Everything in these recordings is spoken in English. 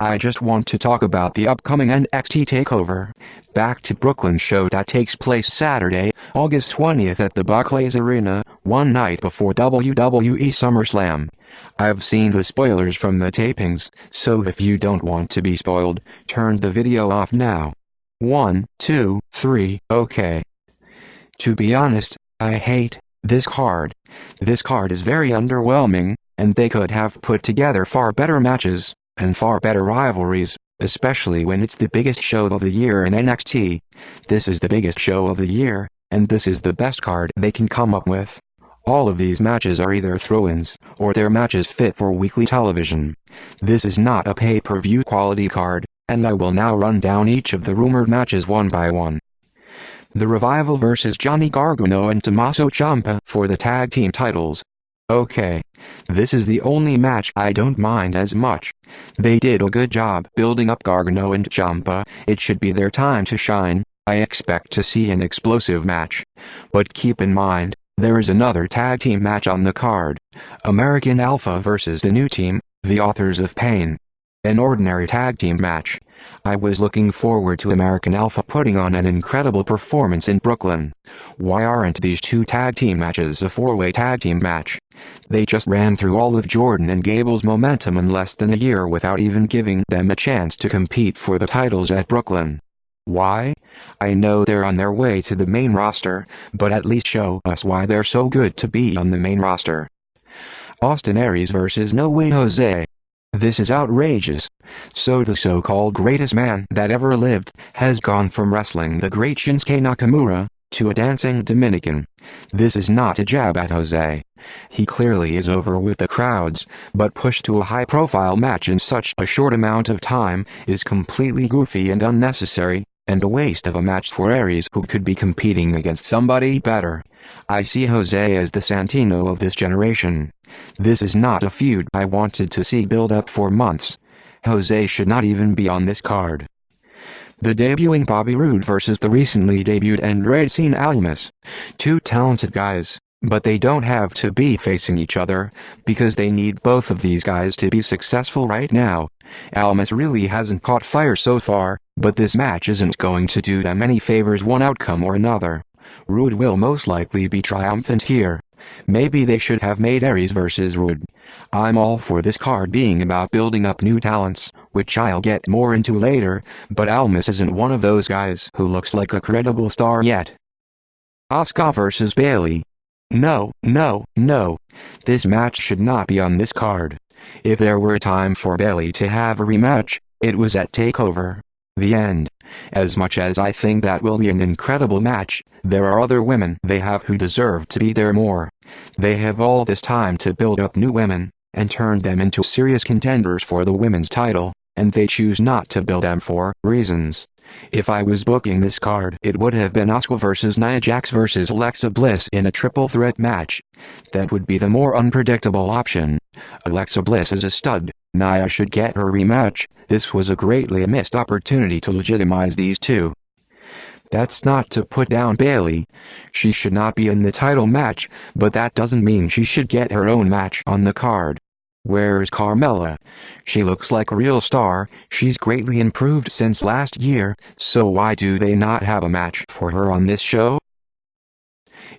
I just want to talk about the upcoming NXT Takeover, Back to Brooklyn show that takes place Saturday, August 20th at the Barclays Arena, one night before WWE SummerSlam. I've seen the spoilers from the tapings, so if you don't want to be spoiled, turn the video off now. 1, 2, 3, okay. To be honest, I hate this card. This card is very underwhelming, and they could have put together far better matches and far better rivalries, especially when it's the biggest show of the year in NXT. This is the biggest show of the year, and this is the best card they can come up with. All of these matches are either throw-ins, or they're matches fit for weekly television. This is not a pay-per-view quality card, and I will now run down each of the rumored matches one by one. The Revival vs Johnny Gargano and Tommaso Ciampa for the tag team titles. Okay. This is the only match I don't mind as much. They did a good job building up Gargano and Ciampa. It should be their time to shine. I expect to see an explosive match. But keep in mind, there is another tag team match on the card. American Alpha vs the New Team, the Authors of Pain. An ordinary tag team match. I was looking forward to American Alpha putting on an incredible performance in Brooklyn. Why aren't these two tag team matches a four-way tag team match? They just ran through all of Jordan and Gable's momentum in less than a year without even giving them a chance to compete for the titles at Brooklyn. Why? I know they're on their way to the main roster, but at least show us why they're so good to be on the main roster. Austin Aries vs No Way Jose. This is outrageous. So the so-called greatest man that ever lived has gone from wrestling the great Shinsuke Nakamura to a dancing Dominican. This is not a jab at Jose. He clearly is over with the crowds, but pushed to a high-profile match in such a short amount of time is completely goofy and unnecessary, and a waste of a match for Aries who could be competing against somebody better. I see Jose as the Santino of this generation. This is not a feud I wanted to see build up for months. Jose should not even be on this card. The debuting Bobby Roode vs the recently debuted Aries and Almas. Two talented guys, but they don't have to be facing each other, because they need both of these guys to be successful right now. Almas really hasn't caught fire so far, but this match isn't going to do them any favors one outcome or another. Roode will most likely be triumphant here. Maybe they should have made Aries vs Roode. I'm all for this card being about building up new talents, which I'll get more into later, but Almas isn't one of those guys who looks like a credible star yet. Asuka vs Bayley. No. This match should not be on this card. If there were a time for Bayley to have a rematch, it was at Takeover. The end. As much as I think that will be an incredible match, there are other women they have who deserve to be there more. They have all this time to build up new women, and turn them into serious contenders for the women's title, and they choose not to build them for reasons. If I was booking this card, it would have been Asuka vs Nia Jax vs Alexa Bliss in a triple threat match. That would be the more unpredictable option. Alexa Bliss is a stud. Nia should get her rematch. This was a greatly missed opportunity to legitimize these two. That's not to put down Bayley. She should not be in the title match, but that doesn't mean she should get her own match on the card. Where is Carmella? She looks like a real star. She's greatly improved since last year, so why do they not have a match for her on this show?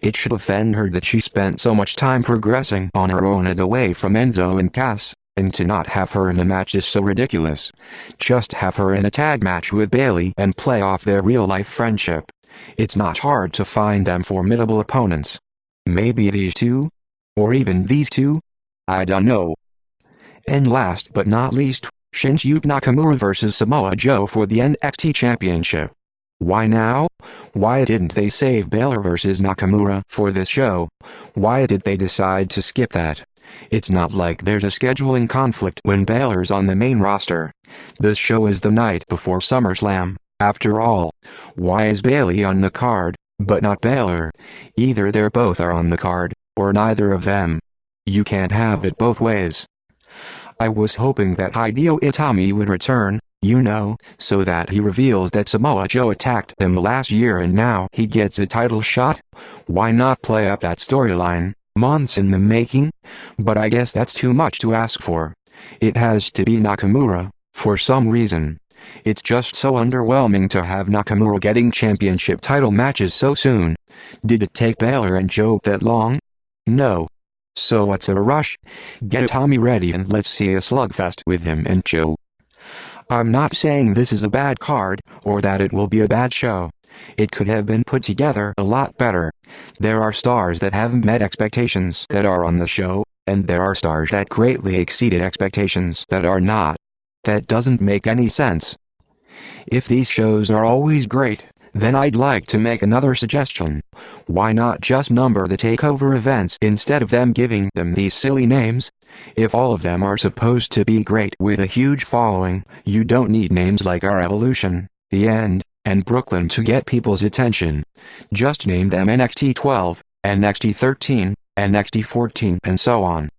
It should offend her that she spent so much time progressing on her own and away from Enzo and Cass, and to not have her in a match is so ridiculous. Just have her in a tag match with Bayley and play off their real-life friendship. It's not hard to find them formidable opponents. Maybe these two? Or even these two? I don't know. And last but not least, Shinsuke Nakamura vs Samoa Joe for the NXT Championship. Why now? Why didn't they save Balor vs Nakamura for this show? Why did they decide to skip that? It's not like there's a scheduling conflict when Balor's on the main roster. This show is the night before SummerSlam, after all. Why is Bayley on the card, but not Balor? Either they're both are on the card, or neither of them. You can't have it both ways. I was hoping that Hideo Itami would return, so that he reveals that Samoa Joe attacked him last year and now he gets a title shot. Why not play up that storyline? Months in the making? But I guess that's too much to ask for. It has to be Nakamura. For some reason, it's just so underwhelming to have Nakamura getting championship title matches so soon. Did it take Baylor and Joe that long? No. So what's a rush? Get Tommy ready and let's see a slugfest with him and Joe. I'm not saying this is a bad card, or that it will be a bad show. It could have been put together a lot better. There are stars that haven't met expectations that are on the show, and there are stars that greatly exceeded expectations that are not. That doesn't make any sense. If these shows are always great, then I'd like to make another suggestion. Why not just number the takeover events instead of them giving them these silly names? If all of them are supposed to be great with a huge following, you don't need names like Our Evolution, The End, and Brooklyn to get people's attention. Just name them NXT 12, NXT 13, NXT 14 and so on.